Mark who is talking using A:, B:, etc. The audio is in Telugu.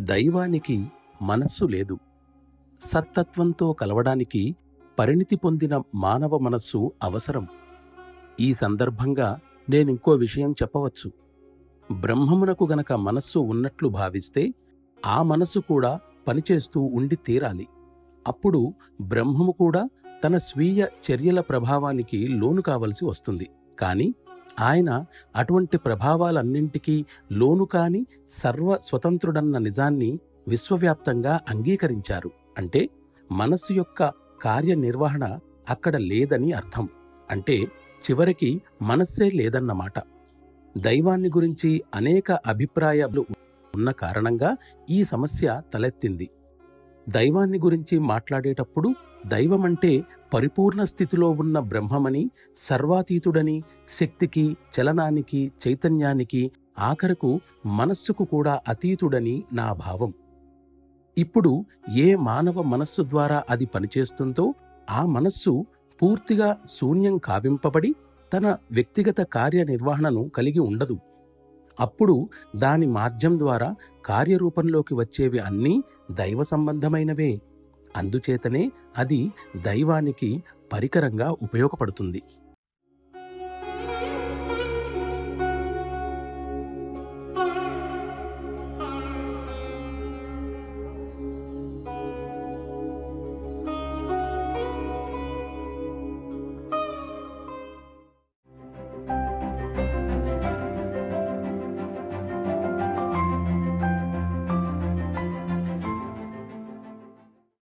A: దైవానికి మనస్సు లేదు. సత్తత్వంతో కలవడానికి పరిణితి పొందిన మానవ మనస్సు అవసరం. ఈ సందర్భంగా నేనింకో విషయం చెప్పవచ్చు. బ్రహ్మమునకు గనక మనస్సు ఉన్నట్లు భావిస్తే ఆ మనస్సు కూడా పనిచేస్తూ ఉండి తీరాలి. అప్పుడు బ్రహ్మము కూడా తన స్వీయ చర్యల ప్రభావానికి లోను కావలసి వస్తుంది. కాని ఆయన అటువంటి ప్రభావాలన్నింటికీ లోను కాని సర్వస్వతంత్రుడన్న నిజాన్ని విశ్వవ్యాప్తంగా అంగీకరించారు. అంటే మనస్సు యొక్క కార్యనిర్వహణ అక్కడ లేదని అర్థం. అంటే చివరికి మనస్సే లేదన్నమాట. దైవాన్ని గురించి అనేక అభిప్రాయాలు ఉన్న కారణంగా ఈ సమస్య తలెత్తింది. దైవాన్ని గురించి మాట్లాడేటప్పుడు దైవమంటే పరిపూర్ణ స్థితిలో ఉన్న బ్రహ్మమని, సర్వాతీతుడని, శక్తికి, చలనానికి, చైతన్యానికి, ఆఖరకు మనస్సుకు కూడా అతీతుడని నా భావం. ఇప్పుడు ఏ మానవ మనస్సు ద్వారా అది పనిచేస్తుందో ఆ మనస్సు పూర్తిగా శూన్యం కావింపబడి తన వ్యక్తిగత కార్యనిర్వహణను కలిగి ఉండదు. అప్పుడు దాని మాధ్యం ద్వారా కార్యరూపంలోకి వచ్చేవి అన్నీ దైవ సంబంధమైనవే. అందుచేతనే అది దైవానికి పరికరంగా ఉపయోగపడుతుంది.